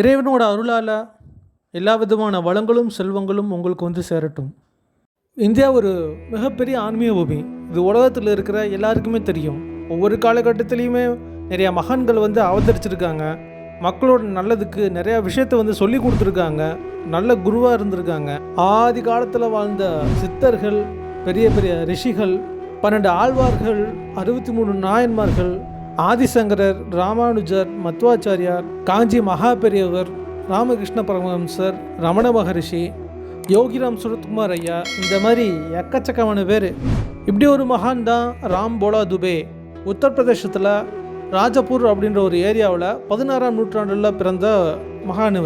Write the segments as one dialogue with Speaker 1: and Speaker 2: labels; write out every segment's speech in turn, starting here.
Speaker 1: இறைவனோட அருளால் எல்லா விதமான வளங்களும் செல்வங்களும் உங்களுக்கு வந்து சேரட்டும். இந்தியா ஒரு மிகப்பெரிய ஆன்மீக பூமி. இது உலகத்தில் இருக்கிற எல்லாருக்குமே தெரியும். ஒவ்வொரு காலகட்டத்திலையுமே நிறையா மகான்கள் வந்து அவதரிச்சிருக்காங்க. மக்களோட நல்லதுக்கு நிறையா விஷயத்தை வந்து சொல்லி கொடுத்துருக்காங்க. நல்ல குருவாக இருந்திருக்காங்க. ஆதி காலத்தில் வாழ்ந்த சித்தர்கள், பெரிய பெரிய ரிஷிகள், 12 ஆழ்வார்கள், 63 நாயன்மார்கள், ஆதிசங்கரர், ராமானுஜர், மத்வாச்சாரியார், காஞ்சி மகா பெரியவர், ராமகிருஷ்ண பரமஹம்சர், ரமண மகரிஷி, யோகிராம் சுரத்குமார் ஐயா, இந்த மாதிரி எக்கச்சக்கமான பேர். இப்படி ஒரு மகான் தான் ராம் போலா துபே. உத்தரப்பிரதேசத்தில் ராஜபூர் அப்படின்ற ஒரு ஏரியாவில் 16ஆம் நூற்றாண்டில் பிறந்த மகான்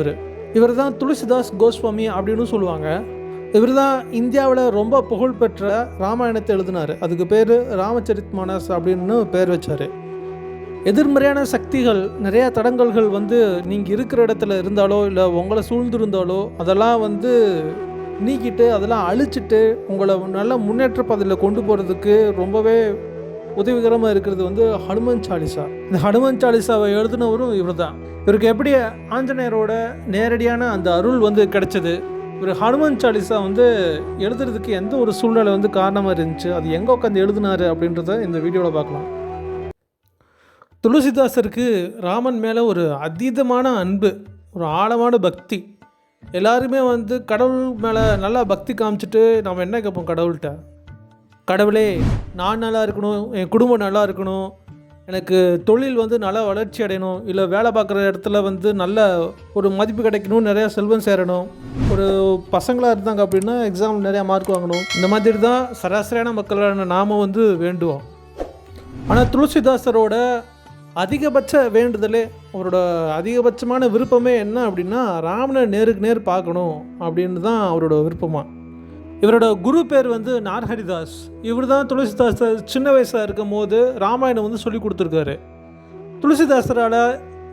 Speaker 1: இவர் தான் துளசிதாஸ் கோஸ்வாமி அப்படின்னு சொல்லுவாங்க. இவர் தான் இந்தியாவில் ரொம்ப புகழ்பெற்ற ராமாயணத்தை எழுதினார். அதுக்கு பேர் ராமச்சரித் மானஸ் அப்படின்னு பேர் வச்சார். எதிர்மறையான சக்திகள், நிறையா தடங்கல்கள் வந்து நீங்கள் இருக்கிற இடத்துல இருந்தாலோ இல்லை உங்களை சூழ்ந்திருந்தாலோ அதெல்லாம் வந்து நீக்கிட்டு அதெல்லாம் அழிச்சிட்டு உங்களை நல்ல முன்னேற்ற பாதையில் கொண்டு போகிறதுக்கு ரொம்பவே உதவிகரமாக இருக்கிறது வந்து ஹனுமன் சாலிசா. இந்த ஹனுமன் சாலிசாவை எழுதினவரும் இவர் தான். இவருக்கு எப்படி ஆஞ்சநேயரோட நேரடியான அந்த அருள் வந்து கிடைச்சது, இவர் ஹனுமன் சாலிசா வந்து எழுதுறதுக்கு எந்த ஒரு சூழ்நிலை வந்து காரணமாக இருந்துச்சு, அது எங்கே உட்காந்து எழுதினார் அப்படின்றத இந்த வீடியோவில் பார்க்கலாம். துளசிதாசருக்கு ராமன் மேலே ஒரு அதீதமான அன்பு, ஒரு ஆழமான பக்தி. எல்லாருமே வந்து கடவுள் மேலே நல்லா பக்தி காமிச்சிட்டு நம்ம என்ன கேட்போம் கடவுள்கிட்ட, கடவுளே நான் நல்லா இருக்கணும், என் குடும்பம் நல்லா இருக்கணும், எனக்கு தொழில் வந்து நல்லா வளர்ச்சி அடையணும், இல்லை வேலை பார்க்குற இடத்துல வந்து நல்ல ஒரு மதிப்பு கிடைக்கணும், நிறையா செல்வம் சேரணும், ஒரு பசங்களாக இருந்தாங்க அப்படின்னா எக்ஸாம் நிறையா மார்க் வாங்கணும், இந்த மாதிரி தான் சராசரியான மக்களான நாம் வந்து வேண்டுவோம். ஆனால் துளசிதாசரோட அதிகபட்ச வேண்டுதலே, அவரோட அதிகபட்சமான விருப்பமே என்ன அப்படின்னா ராமனை நேருக்கு நேர் பார்க்கணும் அப்படின்னு தான் அவரோட விருப்பமாக. இவரோட குரு பேர் வந்து நார்ஹரிதாஸ். இவர் தான் துளசிதாசர் சின்ன வயசாக இருக்கும் போது ராமாயணம் வந்து சொல்லி கொடுத்துருக்காரு. துளசிதாசரால்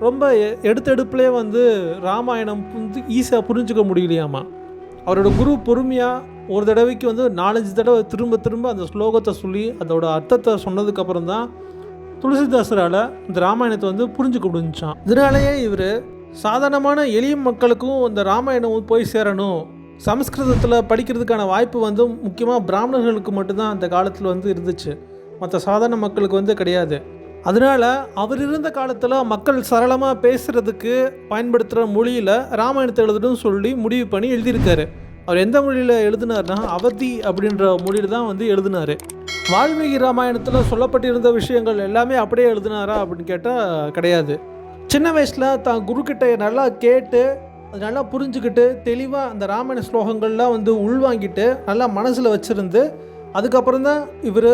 Speaker 1: ரொம்ப எடுத்தெடுப்புலேயே வந்து ராமாயணம் ஈஸியாக புரிஞ்சுக்க முடியலையாமா. அவரோட குரு பொறுமையாக ஒரு தடவைக்கு வந்து 4-5 தடவை திரும்ப திரும்ப அந்த ஸ்லோகத்தை சொல்லி அதோட அர்த்தத்தை சொன்னதுக்கப்புறம் தான் துளசிதாசரால் இந்த ராமாயணத்தை வந்து புரிஞ்சுக்க முடிஞ்சான். இதனாலேயே இவர் சாதாரணமான எளிய மக்களுக்கும் இந்த ராமாயணம் போய் சேரணும், சமஸ்கிருதத்தில் படிக்கிறதுக்கான வாய்ப்பு வந்து முக்கியமாக பிராமணர்களுக்கு மட்டும்தான் அந்த காலத்தில் வந்து இருந்துச்சு, மற்ற சாதாரண மக்களுக்கு வந்து கிடையாது. அதனால் அவர் இருந்த காலத்தில் மக்கள் சரளமாக பேசுகிறதுக்கு பயன்படுத்துகிற மொழியில் ராமாயணத்தை எழுதணும்னு சொல்லி முடிவு பண்ணி எழுதியிருக்காரு. அவர் எந்த மொழியில் எழுதினார்னா அவதி அப்படின்ற மொழியில் தான் வந்து எழுதினார். வால்மீகி ராமாயணத்தில் சொல்லப்பட்டிருந்த விஷயங்கள் எல்லாமே அப்படியே எழுதினாரா அப்படின்னு கேட்டால் கிடையாது. சின்ன வயசில் தான் குருக்கிட்ட நல்லா கேட்டு அது நல்லா புரிஞ்சுக்கிட்டு தெளிவாக அந்த ராமாயண ஸ்லோகங்கள்லாம் வந்து உள்வாங்கிட்டு நல்லா மனசில் வச்சுருந்து அதுக்கப்புறம் தான் இவர்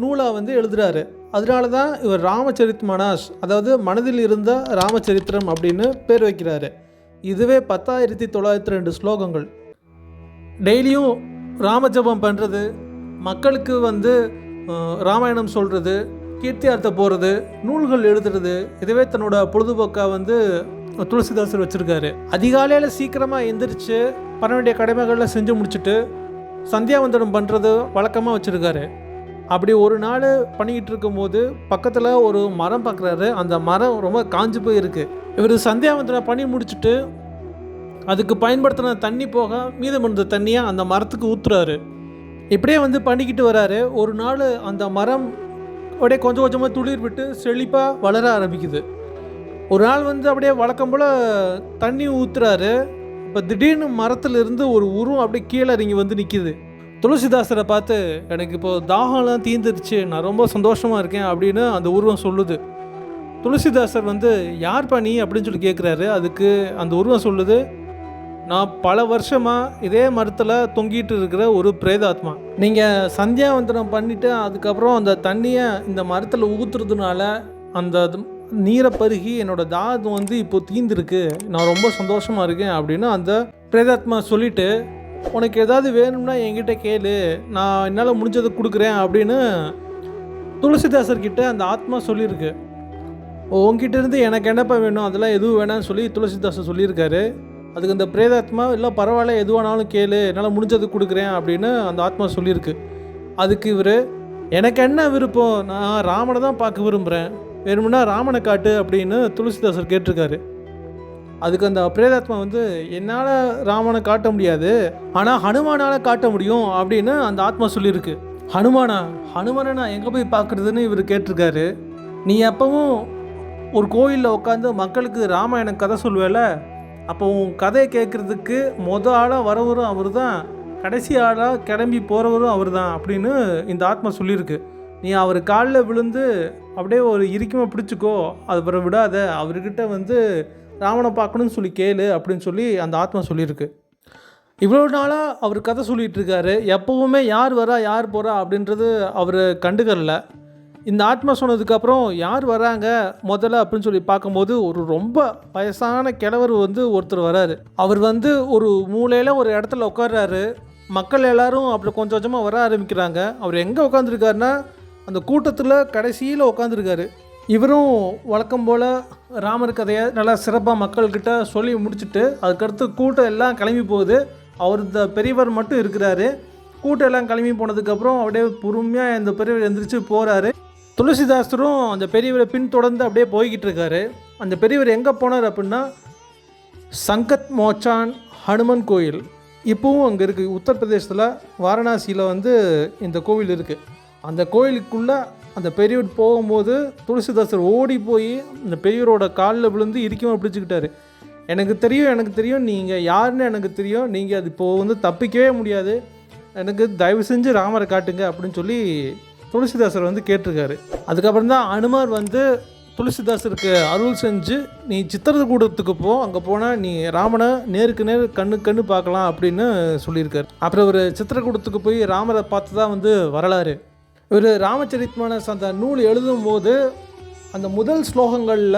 Speaker 1: நூலாக வந்து எழுதுகிறாரு. அதனால தான் இவர் ராமச்சரித் மானஸ், அதாவது மனதில் இருந்த ராமச்சரித்திரம் அப்படின்னு பேர் வைக்கிறாரு. இதுவே 10,902 ஸ்லோகங்கள். டெய்லியும் ராமஜபம் பண்ணுறது, மக்களுக்கு வந்து ராமாயணம் சொல்கிறது, கீர்த்தியார்த்தம் போகிறது, நூல்கள் எழுதுறது, இதுவே தன்னோட பொழுதுபோக்காக வந்து துளசிதாசர் வச்சுருக்காரு. அதிகாலையில் சீக்கிரமாக எந்திரிச்சு பண்ண வேண்டிய கடமைகளில் செஞ்சு முடிச்சுட்டு சந்தியாவந்தனம் பண்ணுறது வழக்கமாக வச்சுருக்காரு. அப்படி ஒரு நாள் பண்ணிக்கிட்டு இருக்கும்போது பக்கத்தில் ஒரு மரம் பார்க்குறாரு. அந்த மரம் ரொம்ப காஞ்சு போயிருக்கு. இவர் சந்தியாவந்தனம் பண்ணி முடிச்சுட்டு அதுக்கு பயன்படுத்தின தண்ணி போக மீதம் இருந்த தண்ணியை அந்த மரத்துக்கு ஊற்றுறாரு. இப்படியே வந்து பண்ணிக்கிட்டு வராரு. ஒரு நாள் அந்த மரம் அப்படியே கொஞ்சம் கொஞ்சமாக துளிர் விட்டு செழிப்பாக வளர ஆரம்பிக்குது. ஒரு நாள் வந்து அப்படியே வழக்கம் போல் தண்ணி ஊற்றுறாரு. இப்போ திடீர்னு மரத்துலேருந்து ஒரு உருவம் அப்படியே கீழே இறங்கி வந்து நிற்கிது. துளசிதாசரை பார்த்து, எனக்கு இப்போது தாகம்லாம் தீர்ந்துருச்சு, நான் ரொம்ப சந்தோஷமாக இருக்கேன் அப்படின்னு அந்த உருவம் சொல்லுது. துளசிதாசர் வந்து யார் பண்ணி அப்படின்னு சொல்லி கேட்குறாரு. அதுக்கு அந்த உருவம் சொல்லுது, நான் பல வருஷமாக இதே மரத்தில் தொங்கிட்டு இருக்கிற ஒரு பிரேதாத்மா. நீங்கள் சந்தியாவந்தனம் பண்ணிவிட்டு அதுக்கப்புறம் அந்த தண்ணியை இந்த மரத்தில் ஊற்றுறதுனால அந்த நீரை பருகி என்னோடய தாகம் வந்து இப்போது தீர்ந்துருக்கு, நான் ரொம்ப சந்தோஷமாக இருக்கேன் அப்படின்னு அந்த பிரேதாத்மா சொல்லிவிட்டு, உனக்கு ஏதாவது வேணும்னா என்கிட்ட கேளு, நான் என்னால் முடிஞ்சதை கொடுக்குறேன் அப்படின்னு துளசிதாசர்கிட்ட அந்த ஆத்மா சொல்லியிருக்கு. உங்ககிட்ட இருந்து எனக்கு என்னப்பா வேணும், அதெல்லாம் எதுவும் வேணாம்னு சொல்லி துளசிதாசர் சொல்லியிருக்காரு. அதுக்கு அந்த பிரேதாத்மா, இல்லை பரவாயில்ல எதுவானாலும் கேளு, என்னால் முடிஞ்சது கொடுக்குறேன் அப்படின்னு அந்த ஆத்மா சொல்லியிருக்கு. அதுக்கு இவர், எனக்கு என்ன விருப்பம், நான் ராமனை தான் பார்க்க விரும்புகிறேன், வேணும்னா ராமனை காட்டு அப்படின்னு துளசிதாசர் கேட்டிருக்காரு. அதுக்கு அந்த பிரேதாத்மா வந்து என்னால் ராமனை காட்ட முடியாது, ஆனால் ஹனுமானால் காட்ட முடியும் அப்படின்னு அந்த ஆத்மா சொல்லியிருக்கு. ஹனுமானை நான் எங்கே போய் பார்க்குறதுன்னு இவர் கேட்டிருக்காரு. நீ எப்பவும் ஒரு கோயிலில் உட்காந்து மக்களுக்கு ராமாயணம் கதை சொல்வேல, அப்போ உன் கதையை கேட்குறதுக்கு ஆளாக வரவரும் அவர் தான், கடைசி ஆளாக கிளம்பி போகிறவரும் அவர் தான் அப்படின்னு இந்த ஆத்மா சொல்லியிருக்கு. நீ அவர் காலில் விழுந்து அப்படியே ஒரு இறுக்கமாக பிடிச்சிக்கோ, அது பிறகு விடாத, அவர்கிட்ட வந்து ராமனை பார்க்கணுன்னு சொல்லி கேளு அப்படின்னு சொல்லி அந்த ஆத்மா சொல்லியிருக்கு. இவ்வளோ நாளாக அவர் கதை சொல்லிகிட்டு இருக்காரு. எப்போவுமே யார் வரா யார் போகிறா அப்படின்றது அவர் கண்டுக்கல. இந்த ஆத்மா சொன்னதுக்கப்புறம் யார் வராங்க முதல்ல அப்படின்னு சொல்லி பார்க்கும்போது ஒரு ரொம்ப வயசான கிழவர் வந்து ஒருத்தர் வராரு. அவர் வந்து ஒரு மூலையில் ஒரு இடத்துல உட்கார்றாரு. மக்கள் எல்லாரும் அப்படி கொஞ்சம் கொஞ்சமாக வர ஆரம்பிக்கிறாங்க. அவர் எங்கே உட்காந்துருக்காருன்னா அந்த கூட்டத்தில் கடைசியில் உட்காந்துருக்காரு. இவரும் வழக்கம் போல் ராமர் கதையை நல்லா சிறப்பாக மக்கள்கிட்ட சொல்லி முடிச்சுட்டு அதுக்கடுத்து கூட்டம் எல்லாம் கிளம்பி போகுது. அவர் இந்த பெரியவர் மட்டும் இருக்கிறாரு. கூட்டம் எல்லாம் கிளம்பி போனதுக்கப்புறம் அப்படியே பொறுமையாக இந்த பெரியவர் எந்திரிச்சு போகிறாரு. துளசிதாசரும் அந்த பெரியவரை பின்தொடர்ந்து அப்படியே போய்கிட்டு இருக்காரு. அந்த பெரியவர் எங்கே போனார் அப்படின்னா சங்கத் மோச்சான் ஹனுமன் கோயில் இப்போவும் அங்கே இருக்குது. உத்தரப்பிரதேசத்தில் வாரணாசியில் வந்து இந்த கோவில் இருக்குது. அந்த கோயிலுக்குள்ளே அந்த பெரியவர் போகும்போது துளசிதாசர் ஓடி போய் அந்த பெரியவரோட காலில் விழுந்து இறுக்கமாக பிடிச்சிக்கிட்டாரு. எனக்கு தெரியும் நீங்கள் யாருன்னு எனக்கு தெரியும், நீங்கள் அது இப்போது வந்து தப்பிக்கவே முடியாது, எனக்கு தயவு செஞ்சு ராமரை காட்டுங்க அப்படின்னு சொல்லி துளசிதாசர் வந்து கேட்டிருக்காரு. அதுக்கப்புறம் தான் அனுமார் வந்து துளசிதாசருக்கு அருள் செஞ்சு நீ சித்திரக்கூடத்துக்கு போ, அங்கே போனால் நீ ராமனை நேருக்கு நேர் கண்ணு பார்க்கலாம் அப்படின்னு சொல்லியிருக்காரு. அப்புறம் ஒரு சித்திரக்கூடத்துக்கு போய் ராமரை பார்த்து தான் வந்து வரலாறு. இவர் ராமச்சரித்மானஸ் அந்த நூல் எழுதும் போது அந்த முதல் ஸ்லோகங்களில்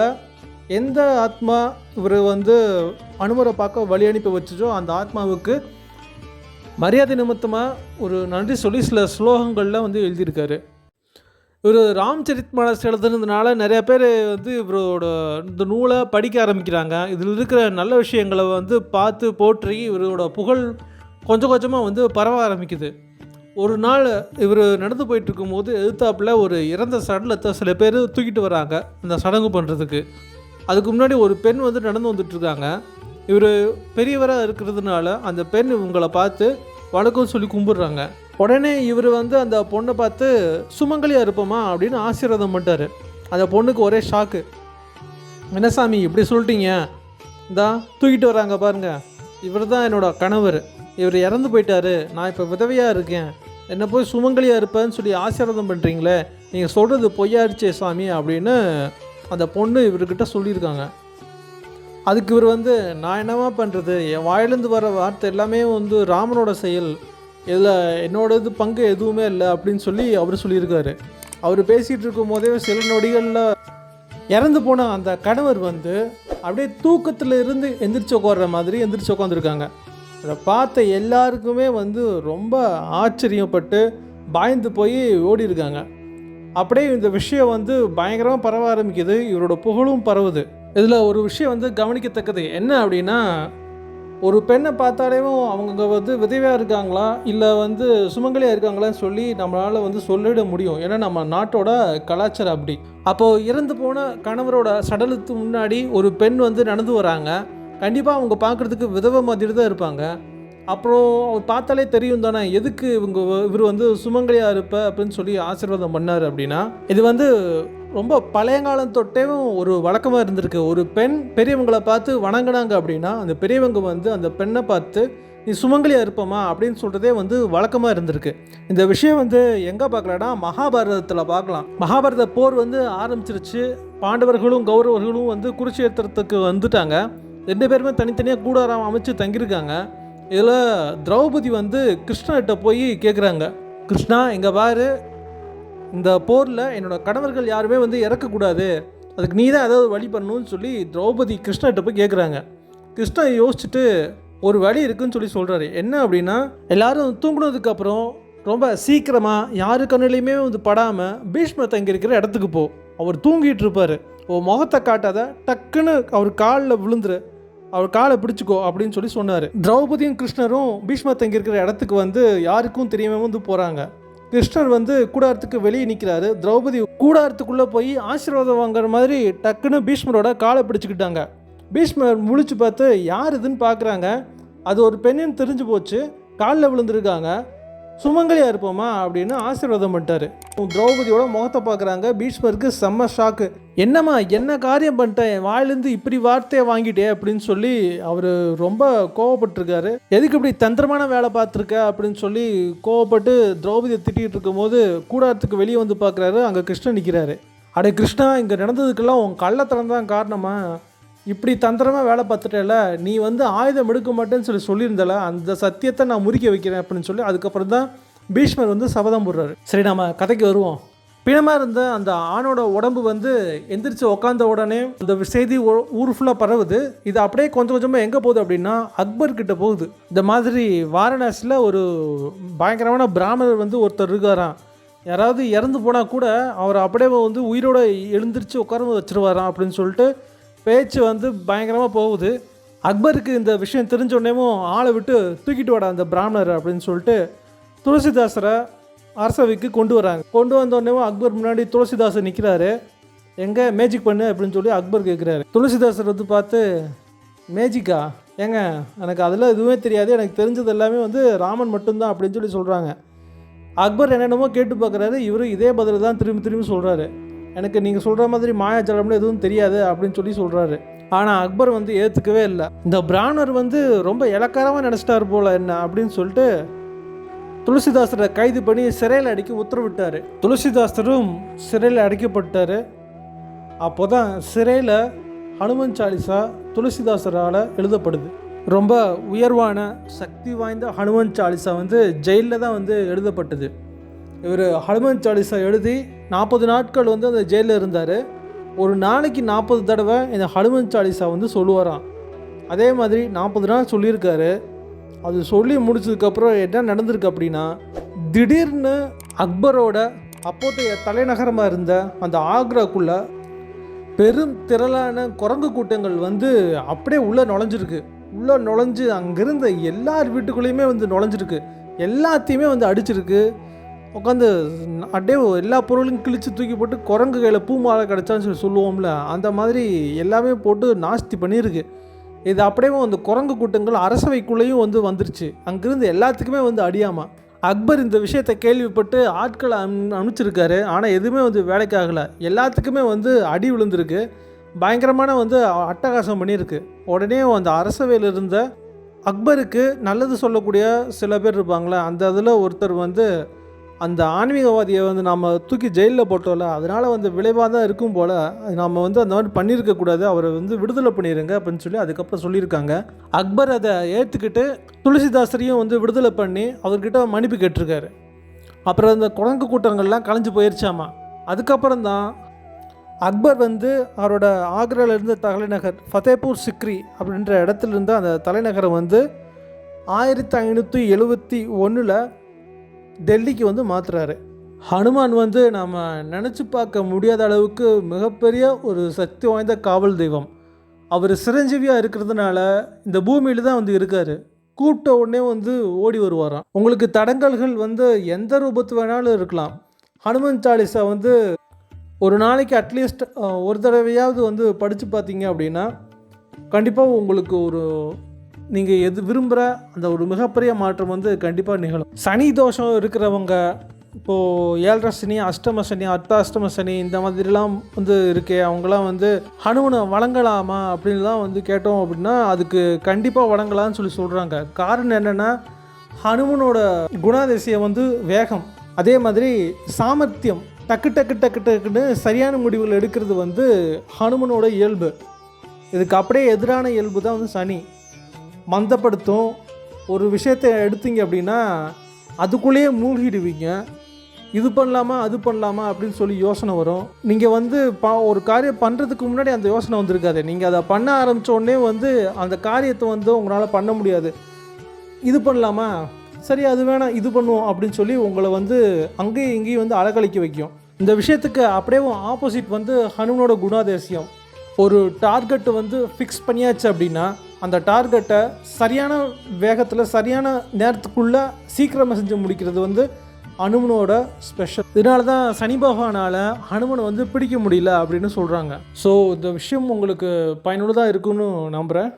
Speaker 1: எந்த ஆத்மா இவர் வந்து அனுமரை பார்க்க வழி அனுப்பி வச்சுச்சோ அந்த ஆத்மாவுக்கு மரியாதை நிமித்தமாக ஒரு நன்றி சொல்லி சில ஸ்லோகங்களில் வந்து எழுதியிருக்காரு. இவர் ராம்சரித்மானஸ் எழுதுனதுனால நிறைய பேர் வந்து இவரோட இந்த நூலை படிக்க ஆரம்பிக்கிறாங்க. இதில் இருக்கிற நல்ல விஷயங்களை வந்து பார்த்து போற்றி இவரோட புகழ் கொஞ்சம் கொஞ்சமாக வந்து பரவ ஆரம்பிக்குது. ஒரு நாள் இவர் நடந்து போயிட்டுருக்கும்போது எதிர்த்தாப்பில் ஒரு இறந்த சடலத்தை சில பேர் தூக்கிட்டு வராங்க அந்த சடங்கு பண்ணுறதுக்கு. அதுக்கு முன்னாடி ஒரு பெண் வந்து நடந்து வந்துட்டுருக்காங்க. இவர் பெரியவராக இருக்கிறதுனால அந்த பெண் இவங்களை பார்த்து வணக்கம் சொல்லி கும்பிட்றாங்க. உடனே இவர் வந்து அந்த பொண்ணை பார்த்து சுமங்கலியாக இருப்போமா அப்படின்னு ஆசீர்வாதம் பண்ணிட்டார். அந்த பொண்ணுக்கு ஒரே ஷாக்கு. என்ன சாமி இப்படி சொல்லிட்டீங்க, இந்தா தூக்கிட்டு வராங்க பாருங்கள், இவர் தான் என்னோட கணவர், இவர் இறந்து போயிட்டாரு, நான் இப்போ விதவையாக இருக்கேன், என்னை போய் சுமங்கலியாக இருப்பேன்னு சொல்லி ஆசீர்வாதம் பண்ணுறீங்களே, நீங்கள் சொல்கிறது பொய்யாடிச்சே சாமி அப்படின்னு அந்த பொண்ணு இவர்கிட்ட சொல்லியிருக்காங்க. அதுக்கு இவர் வந்து நான் என்னவா பண்ணுறது, என் வாயிலேருந்து வர வார்த்தை எல்லாமே வந்து ராமனோட செயல், இதில் என்னோட பங்கு எதுவுமே இல்லை அப்படின்னு சொல்லி அவர் சொல்லியிருக்காரு. அவர் பேசிகிட்டு இருக்கும் போதே சில நொடிகளில் இறந்து போன அந்த கணவர் வந்து அப்படியே தூக்கத்தில் இருந்து எந்திரிச்சு உட்கார்ற மாதிரி எந்திரிச்சு உட்காந்துருக்காங்க. அதை பார்த்த எல்லாருக்குமே வந்து ரொம்ப ஆச்சரியப்பட்டு பயந்து போய் ஓடி இருக்காங்க. அப்படியே இந்த விஷயம் வந்து பயங்கரமாக பரவ ஆரம்பிக்குது. இவரோட புகழும் பரவுது. இதில் ஒரு விஷயம் வந்து கவனிக்கத்தக்கது என்ன அப்படின்னா, ஒரு பெண்ணை பார்த்தாலேயும் அவங்க வந்து விதவையாக இருக்காங்களா இல்லை வந்து சுமங்கலியாக இருக்காங்களான்னு சொல்லி நம்மளால் வந்து சொல்லிட முடியும். ஏன்னா நம்ம நாட்டோட கலாச்சாரம் அப்படி. அப்போது இறந்து போன கணவரோட சடலத்துக்கு முன்னாடி ஒரு பெண் வந்து நடந்து வராங்க. கண்டிப்பாக அவங்க பார்க்குறதுக்கு விதவை மாதிரி தான் இருப்பாங்க. அப்புறம் அவர் பார்த்தாலே தெரியும் தானே எதுக்கு இவர் வந்து சுமங்கலியாக இருப்ப அப்படின்னு சொல்லி ஆசீர்வாதம் பண்ணார் அப்படின்னா, இது வந்து ரொம்ப பழையங்காலம் தொட்டேவும் ஒரு வழக்கமாக இருந்திருக்கு. ஒரு பெண் பெரியவங்களை பார்த்து வணங்கினாங்க அப்படின்னா அந்த பெரியவங்க வந்து அந்த பெண்ணை பார்த்து நீ சுமங்கலியாக இருப்பமா அப்படின்னு சொல்கிறதே வந்து வழக்கமாக இருந்திருக்கு. இந்த விஷயம் வந்து எங்கே பார்க்கலான்னா மகாபாரதத்தில் பார்க்கலாம். மகாபாரத போர் வந்து ஆரம்பிச்சிருச்சு. பாண்டவர்களும் கௌரவர்களும் வந்து குருட்சேத்திரத்துக்கு வந்துட்டாங்க. 2 பேருமே தனித்தனியாக கூடாரம் அமைச்சு தங்கியிருக்காங்க. இதில் திரௌபதி வந்து கிருஷ்ணர்கிட்ட போய் கேட்குறாங்க, கிருஷ்ணா இங்கே பாரு, இந்த போரில் என்னோடய கணவர்கள் யாருமே வந்து இறக்கக்கூடாது, அதுக்கு நீ தான் ஏதாவது வழி பண்ணணும்னு சொல்லி திரௌபதி கிருஷ்ணர்கிட்ட போய் கேட்குறாங்க. கிருஷ்ணர் யோசிச்சுட்டு ஒரு வழி இருக்குதுன்னு சொல்லி சொல்கிறாரு. என்ன அப்படின்னா, எல்லோரும் தூங்குனதுக்கப்புறம் ரொம்ப சீக்கிரமாக யாரு கண்ணிலையுமே வந்து படாமல் பீஷ்மர் தங்கியிருக்கிற இடத்துக்கு போ, அவர் தூங்கிட்டு இருப்பார், முகத்தை காட்டாத, டக்குன்னு அவர் காலில் விழுந்துரு, அவர் காலை பிடிச்சிக்கோ அப்படின்னு சொல்லி சொன்னார். திரௌபதியும் கிருஷ்ணரும் பீஷ்மர் தங்கியிருக்கிற இடத்துக்கு வந்து யாருக்கும் தெரியாமல் வந்து போகிறாங்க. கிருஷ்ணர் வந்து கூடாரத்துக்கு வெளியே நிற்கிறாரு. திரௌபதி கூடாரத்துக்குள்ளே போய் ஆசீர்வாதம் வாங்குற மாதிரி டக்குன்னு பீஷ்மரோட காலை பிடிச்சிக்கிட்டாங்க. பீஷ்மர் முழிச்சு பார்த்து யார் இதுன்னு பார்க்குறாங்க. அது ஒரு பெண்ணுன்னு தெரிஞ்சு போச்சு. காலில் விழுந்திருக்காங்க. சுமங்கலியாக இருப்போமா அப்படின்னு ஆசீர்வாதம் பண்ணிட்டாரு. திரௌபதியோட முகத்தை பார்க்குறாங்க. பீஷ்மருக்கு செம்ம ஷாக்கு. என்னம்மா என்ன காரியம் பண்ணிட்டேன், வாயிலேருந்து இப்படி வார்த்தையை வாங்கிட்டே அப்படின்னு சொல்லி அவர் ரொம்ப கோவப்பட்டிருக்காரு. எதுக்கு இப்படி தந்திரமான வேலை பார்த்துருக்க அப்படின்னு சொல்லி கோவப்பட்டு திரௌபதியை திட்டிகிட்டு இருக்கும்போது கூடாரத்துக்கு வெளியே வந்து பார்க்குறாரு. அங்கே கிருஷ்ணன் நிற்கிறாரு. அடே கிருஷ்ணா, இங்கே நடந்ததுக்கெல்லாம் உன் கள்ளத்தனம் தான் காரணமா? இப்படி தந்திரமாக வேலை பார்த்துட்டேல, நீ வந்து ஆயுதம் எடுக்க மாட்டேன்னு சொல்லியிருந்தல, அந்த சத்தியத்தை நான் முறிக்க வைக்கிறேன் அப்படின்னு சொல்லி அதுக்கப்புறம் தான் பீஷ்மர் வந்து சபதம் போடுறாரு. சரி, நம்ம கதைக்கு வருவோம். பிணமாக இருந்த அந்த ஆணோட உடம்பு வந்து எந்திரிச்சு உக்காந்த உடனே அந்த செய்தி ஊர் ஃபுல்லாக பரவுது. இது அப்படியே கொஞ்சம் கொஞ்சமாக எங்கே போகுது அப்படின்னா அக்பர்கிட்ட போகுது. இந்த மாதிரி வாரணாசியில் ஒரு பயங்கரமான பிராமணர் வந்து ஒருத்தர் இருக்காராம். யாராவது இறந்து போனால் கூட அவர் அப்படியே வந்து உயிரோடு எழுந்திரிச்சு உட்கார வச்சுருவாராம் அப்படின்னு சொல்லிட்டு பேச்சு வந்து பயங்கரமாக போகுது. அக்பருக்கு இந்த விஷயம் தெரிஞ்சோடனேவும் ஆளை விட்டு தூக்கிட்டு வாடா அந்த பிராமணர் அப்படின்னு சொல்லிட்டு துளசிதாசரை அரசவைக்கு கொண்டு வராங்க. கொண்டு வந்தோடனேவும் அக்பர் முன்னாடி துளசிதாசர் நிற்கிறாரு. எங்கே மேஜிக் பண்ணு அப்படின்னு சொல்லி அக்பர் கேட்குறாரு. துளசிதாசர் வந்து பார்த்து, மேஜிக்கா ஏங்க, எனக்கு அதெல்லாம் எதுவுமே தெரியாது, எனக்கு தெரிஞ்சது எல்லாமே வந்து ராமன் மட்டும்தான் அப்படின்னு சொல்லி சொல்கிறாங்க. அக்பர் என்னென்னமோ கேட்டு பார்க்குறாரு. இவரும் இதே பதில் தான் திரும்பி திரும்பி சொல்கிறாரு. எனக்கு நீங்கள் சொல்கிற மாதிரி மாயாஜலம்னு எதுவும் தெரியாது அப்படின்னு சொல்லி சொல்கிறாரு. ஆனால் அக்பர் வந்து ஏற்றுக்கவே இல்லை. இந்த பிராமணர் வந்து ரொம்ப இலக்காரமாக நினச்சிட்டார் போல் என்ன அப்படின்னு சொல்லிட்டு துளசிதாசரை கைது பண்ணி சிறையில் அடைக்க உத்தரவிட்டார். துளசிதாசரும் சிறையில் அடைக்கப்பட்டார். அப்போ தான் சிறையில் ஹனுமன் சாலிசா துளசிதாசரால் எழுதப்படுது. ரொம்ப உயர்வான சக்தி வாய்ந்த ஹனுமன் சாலிசா வந்து ஜெயிலில் தான் வந்து எழுதப்பட்டது. இவர் ஹனுமன் சாலிசா எழுதி 40 நாட்கள் வந்து அந்த ஜெயிலில் இருந்தார். ஒரு நாளைக்கு 40 தடவை இந்த ஹனுமன் சாலிசா வந்து சொல்லுவாராம். அதே மாதிரி 40 நாள் சொல்லியிருக்காரு. அது சொல்லி முடிச்சதுக்கப்புறம் என்ன நடந்திருக்கு அப்படின்னா, திடீர்னு அக்பரோட அப்போதைய தலைநகரமாக இருந்த அந்த ஆக்ராக்குள்ளே பெரும் திரளான குரங்கு கூட்டங்கள் வந்து அப்படியே உள்ளே நுழைஞ்சிருக்கு. உள்ளே நுழைஞ்சு அங்கேருந்த எல்லார் வீட்டுக்குள்ளேயுமே வந்து நுழைஞ்சிருக்கு. எல்லாத்தையுமே வந்து அடிச்சிருக்கு. உட்காந்து அப்படியே எல்லா பொருளையும் கிழித்து தூக்கி போட்டு குரங்கு கையில் பூ மாலை கிடச்சான்னு சொல்லுவோம்ல, அந்த மாதிரி எல்லாமே போட்டு நாஸ்தி பண்ணியிருக்கு. இது அப்படியே அந்த குரங்கு கூட்டங்கள் அரசவைக்குள்ளேயும் வந்து வந்துருச்சு. அங்கேருந்து எல்லாத்துக்குமே வந்து அடியாமல். அக்பர் இந்த விஷயத்தை கேள்விப்பட்டு ஆட்களை அனுப்பிச்சிருக்காரு. ஆனால் எதுவுமே வந்து வேலைக்காகலை. எல்லாத்துக்குமே வந்து அடி விழுந்திருக்கு. பயங்கரமான வந்து அட்டகாசம் பண்ணியிருக்கு. உடனே அந்த அரசவையில் இருந்த அக்பருக்கு நல்லது சொல்லக்கூடிய சில பேர் இருப்பாங்களே, அந்த இதில் ஒருத்தர் வந்து அந்த ஆன்மீகவாதியை வந்து நம்ம தூக்கி ஜெயிலில் போட்டோம்ல, அதனால் வந்து விளைவாக தான் இருக்கும் போல், நம்ம வந்து அந்த மாதிரி பண்ணியிருக்கக்கூடாது, அவரை வந்து விடுதலை பண்ணிடுங்க அப்படின்னு சொல்லி அதுக்கப்புறம் சொல்லியிருக்காங்க. அக்பர் அதை ஏற்றுக்கிட்டு துளசிதாசரையும் வந்து விடுதலை பண்ணி அவர்கிட்ட மன்னிப்பு கேட்டிருக்காரு. அப்புறம் அந்த குரங்கு கூட்டங்கள்லாம் கலைஞ்சு போயிடுச்சாமா. அதுக்கப்புறம் தான் அக்பர் வந்து அவரோட ஆக்ராவில் இருந்த தலைநகர் ஃபத்தேபூர் சிக்ரி அப்படின்ற இடத்துல இருந்த அந்த தலைநகரை வந்து 1571 டெல்லிக்கு வந்து மாற்றுறாரு. ஹனுமான் வந்து நம்ம நினச்சி பார்க்க முடியாத அளவுக்கு மிகப்பெரிய ஒரு சக்தி வாய்ந்த காவல் தெய்வம். அவர் சிரஞ்சீவியாக இருக்கிறதுனால இந்த பூமியில் தான் வந்து இருக்கார். கூப்பிட்ட உடனே வந்து ஓடி வருவாராம். உங்களுக்கு தடங்கல்கள் வந்து எந்த ரூபத்து வேணாலும் இருக்கலாம். ஹனுமன் சாலிசா வந்து ஒரு நாளைக்கு அட்லீஸ்ட் ஒரு தடவையாவது வந்து படித்து பார்த்தீங்க அப்படின்னா கண்டிப்பாக உங்களுக்கு ஒரு நீங்கள் எது விரும்புகிற அந்த ஒரு மிகப்பெரிய மாற்றம் வந்து கண்டிப்பாக நிகழும். சனி தோஷம் இருக்கிறவங்க, இப்போது 7.5 சனி, அஷ்டம சனி, அர்த்தாஷ்டம சனி இந்த மாதிரிலாம் வந்து இருக்கே, அவங்களாம் வந்து ஹனுமனை வழங்கலாமா அப்படின்லாம் வந்து கேட்டோம் அப்படின்னா அதுக்கு கண்டிப்பாக வழங்கலாம்னு சொல்லி சொல்கிறாங்க. காரணம் என்னென்னா, ஹனுமனோட குணாதிசயம் வந்து வேகம், அதே மாதிரி சாமர்த்தியம், டக்கு டக்கு டக்கு டக்குன்னு சரியான முடிவுகள் எடுக்கிறது வந்து ஹனுமனோட இயல்பு. இதுக்கு அப்படியே எதிரான இயல்பு தான் வந்து சனி. மந்தப்படுத்தும். ஒரு விஷயத்தை எடுத்தீங்க அப்படின்னா அதுக்குள்ளேயே மூழ்கிடுவீங்க. இது பண்ணலாமா அது பண்ணலாமா அப்படின்னு சொல்லி யோசனை வரும். நீங்கள் வந்து ஒரு காரியம் பண்ணுறதுக்கு முன்னாடி அந்த யோசனை வந்திருக்காது. நீங்கள் அதை பண்ண ஆரம்பித்தோடனே வந்து அந்த காரியத்தை வந்து உங்களால் பண்ண முடியாது. இது பண்ணலாமா, சரி அது வேணாம் இது பண்ணுவோம் அப்படின்னு சொல்லி உங்களை வந்து அங்கேயும் இங்கேயும் வந்து அலக்கழிக்க வைக்கும். இந்த விஷயத்துக்கு அப்படியே ஆப்போசிட் வந்து ஹனுமனோட குணாதிசயம். ஒரு டார்கெட்டு வந்து ஃபிக்ஸ் பண்ணியாச்சு அப்படின்னா அந்த டார்கெட்டை சரியான வேகத்தில் சரியான நேரத்துக்குள்ளே சீக்கிரமாக செஞ்சு முடிக்கிறது வந்து ஹனுமனோட ஸ்பெஷல். இதனால தான் சனி பகவானால் ஹனுமனை வந்து பிடிக்க முடியல அப்படின்னு சொல்கிறாங்க. ஸோ இந்த விஷயம் உங்களுக்கு பயனுள்ளதாக இருக்குன்னு நம்புகிறேன்.